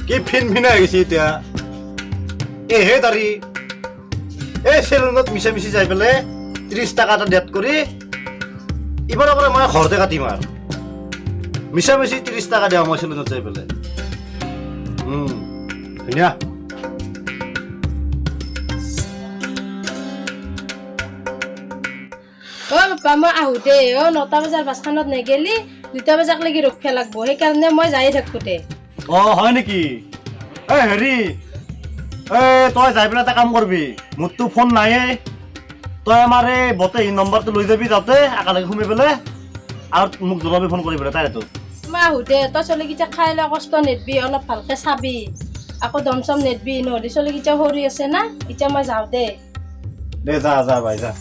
কি ফিনফিনা হৈ গৈছে এতিয়া এহে দাৰি এই চেলুনত মিছা যাই পেলাই 30 টকা এটা ডেট কৰি ইবাৰৰ পৰা মই ঘৰতে কাটিম আৰু মিছা 30 টকা দিয়া মই চেলুনত যাই পেলাই ধুনীয়া বাবা মই আহোঁতে 9টা বজাৰ বাছখনত নেগেলি 2টা বজাক লাগি ৰখিব লাগিব সেইকাৰণে মই যাই থাকোঁতে হয় নেকি হেৰি তই যাই পেলাই এটা কাম কৰবি মোৰতো ফোন নাইয়ে তই আমাৰ এই বতেহী নম্বৰটো লৈ যাবি যাওঁতে একেলগে সোমাই পেলাই আৰু মোক জনাবি ফোন কৰি পেলাই তাইতো মই আহোঁতে তই চলিকেইটা খাই লৈ কষ্ট নেদবি অলপ ভালকৈ চাবি আকৌ দম চম নেদবি নহ'লে চলিকেইটা সৰু আছে না এতিয়া মই যাওঁ দে যা ভাই যা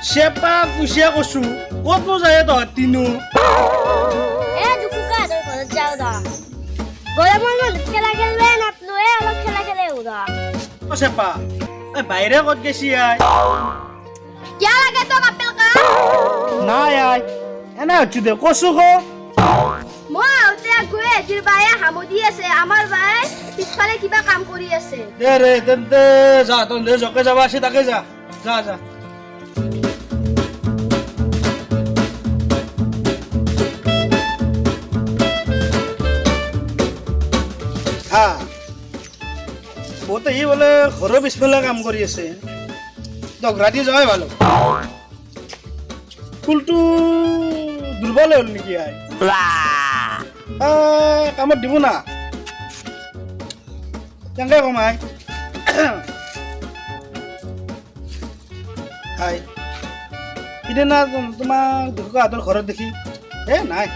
চেপা কুচিয়া কচু ক'তনো যায় তহঁতিনো দুখুকা ঘৰত যাওঁ দা গৰমৰ খেলা খেলবে নাতলো অলপ খেলা খেলে উৰা চেপা বাহিৰে ক'ত গেছি আই কিয়া লাগে তোক আপেল কা নাই আই এনে হচ্ছি দে কচু ক মই আউতে গৈ এদিৰ বায়ে হামদি আছে আমাৰ বায়ে পিছফালে কিবা কাম কৰি আছে দে ৰে তেন্তে যা তই জকে যাবা আছে তাকে যা যা বহুতে ই বোলে ঘৰৰ পিছফালে কাম কৰি আছে ৰাতি যোৱাই ভাল ফুলটো দুৰ্বল হ'ল নেকি আই কামত দিব না কেনেকৈ কমাই হাই সিদিনা তোমাক দুৰ্গাহঁতৰ ঘৰত দেখি নাই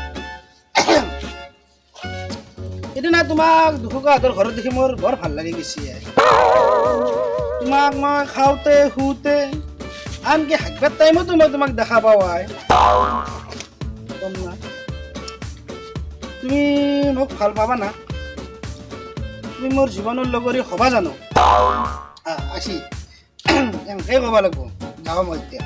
সিদিনা তোমাক দুৰ্গাহঁতৰ ঘৰত দেখি মোৰ বৰ ভাল লাগি গৈছে তোমাক মই খাওঁতে শুওঁতে আনকি হাগবাৰ টাইমতো মই তোমাক দেখা পাওঁ আই কম না তুমি মোক ভাল পাবা না তুমি মোৰ জীৱনৰ লগৰী হ'বা জানো আছি এনেকৈ ক'ব লাগিব যাওঁ মই এতিয়া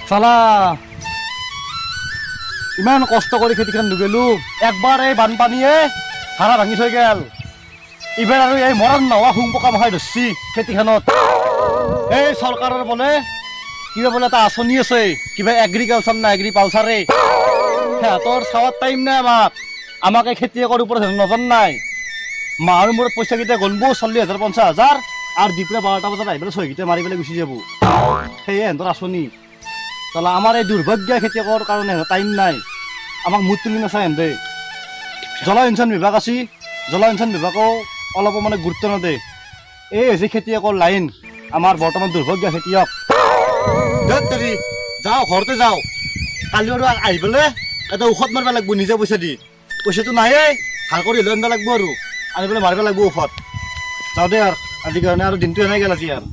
চালা ইমান কষ্ট কৰি খেতিখন নুগেলো একবাৰ এই বানপানীয়ে হাৰা ভাঙি থৈ গেল এইবাৰ আৰু এই মৰণ নোহোৱা শুং পকা মহাই ধৰছি খেতিখনত এই চৰকাৰৰ বোলে কিবা বোলে এটা আঁচনি আছে কিবা এগ্ৰিকালচাৰ না এগ্ৰিকালচাৰে সিহঁতৰ চাৱাৰ টাইম নাই আমাক এই খেতিয়কৰ ওপৰত নজৰ নাই মাহৰ মূৰত পইচাকেইটা গণব 40,000 50,000 আৰু দুপৰীয়া 12টা বজাত আহি পেলাই 6 মাৰি পেলাই গুচি যাব সেয়ে সিহঁতৰ আঁচনি তাহলে আমাৰ এই দুৰ্ভাগ্য খেতিয়কৰ কাৰণে টাইম নাই আমাক মুঠ তুলি নাচায় হেঁতে জলসিঞ্চন বিভাগ আছে জলসিঞ্চন বিভাগও অলপ মানে গুৰুত্ব নদে এই হৈছে খেতিয়কৰ লাইন আমাৰ বৰ্তমান দুৰ্ভাগ্য খেতিয়ক যাওঁ ঘৰতে যাওঁ কালি আৰু আহি পেলাই এটা ঔষধ মাৰিব লাগিব নিজে পইচা দি পইচাটো নাহে ভাল কৰি লৈ আনিব লাগিব আৰু আনি পেলাই মাৰিব লাগিব ঔষধ যাওঁ দে আৰু আজি কাৰণে আৰু দিনটো এনেই গেল আজি আৰু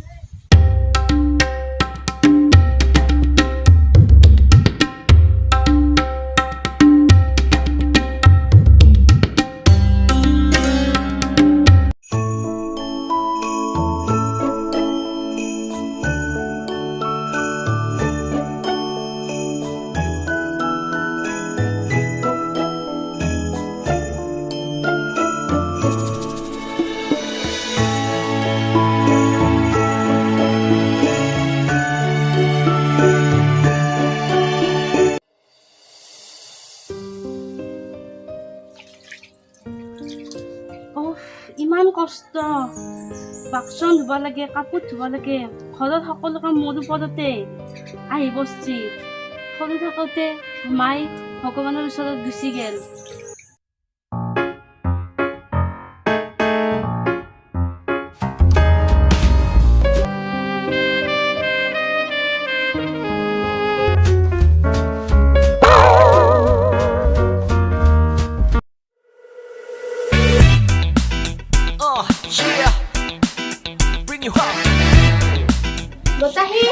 কষ্ট বাচন ধুব লাগে কাপোৰ ধুব লাগে ঘৰত সকলো কাম মোৰ ওপৰতে আহি বসছি সৰু থাকোঁতে মাই ভগৱানৰ ওচৰত গুচি গেল Yeah, bring you up. বতাহি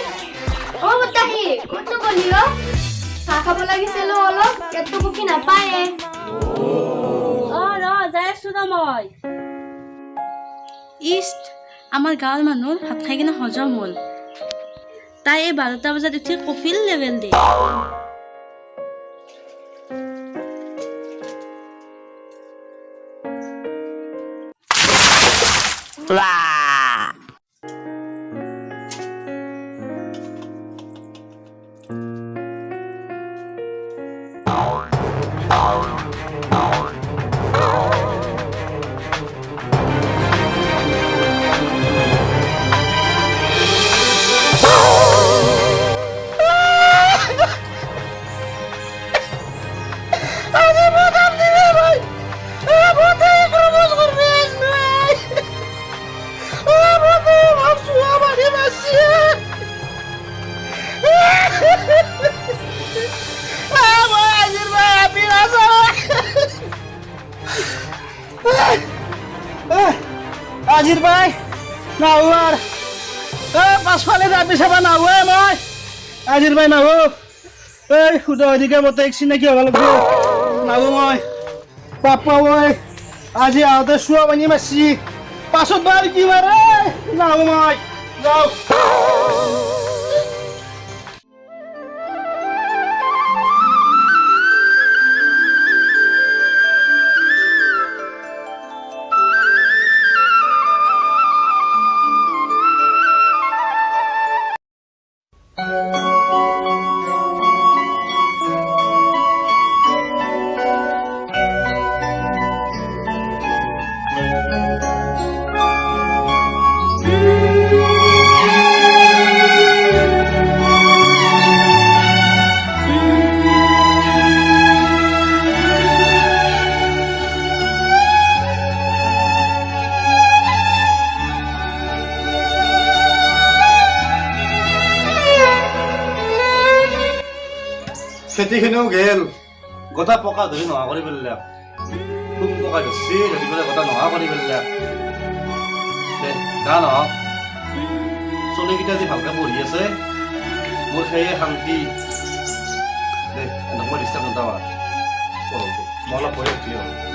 অ বতাহি ক'তো গলি অ চাহ খাব লাগিছিল অলপ ইয়াততো কফি নাপায়ে যাই আছো ৰ মই ইষ্ট আমাৰ গাঁৱৰ মানুহ ভাত খাই কিনে হজম হ'ল তাই এই 12টা বজাত উঠি কফিল লেভেল দিয়ে আজিৰ ভাই নাহো আৰু পাছফালে যাবি চাবা নাহো মই আজিৰ ভাই নাহো এই সুধা অধিকে মতে চিনাকি হ'ব লাগিব নাহো মই পাপা ঐ আজি আহোঁতে চোৱা পানী মাৰছি পাছত বাৰ কি মাৰে নাহো মই যাওঁ খেতিখিনিও গেল গোটা পকা ধৰি নোহোৱা কৰি পেলালে খুব পকা ধৰছি ধৰি পেলাই গোটা নোহোৱা কৰি পেলালে দে যা নহওক চলিকেইটা যি ভালকে পঢ়ি আছে মোৰ সেয়ে শান্তি দে মই ডিষ্টাৰ্ব নকৰা পঢ়োঁতে মই অলপ পঢ়ি উঠিলে হ'ল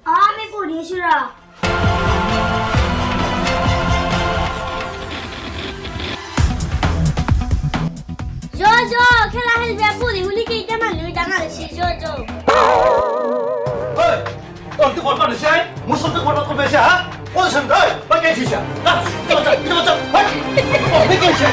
আমি পঢ়ি আছো ৰ খেলা খেলবে পঢ়ি শুনি কেইটা মানুহ ডাঙৰ হৈছে ঐ তহঁতি কৰবাত দিছে মোৰ চলতে কৰবাত কৰিব আহিছে হা কৈছোন তই কেই দিছা কৈছে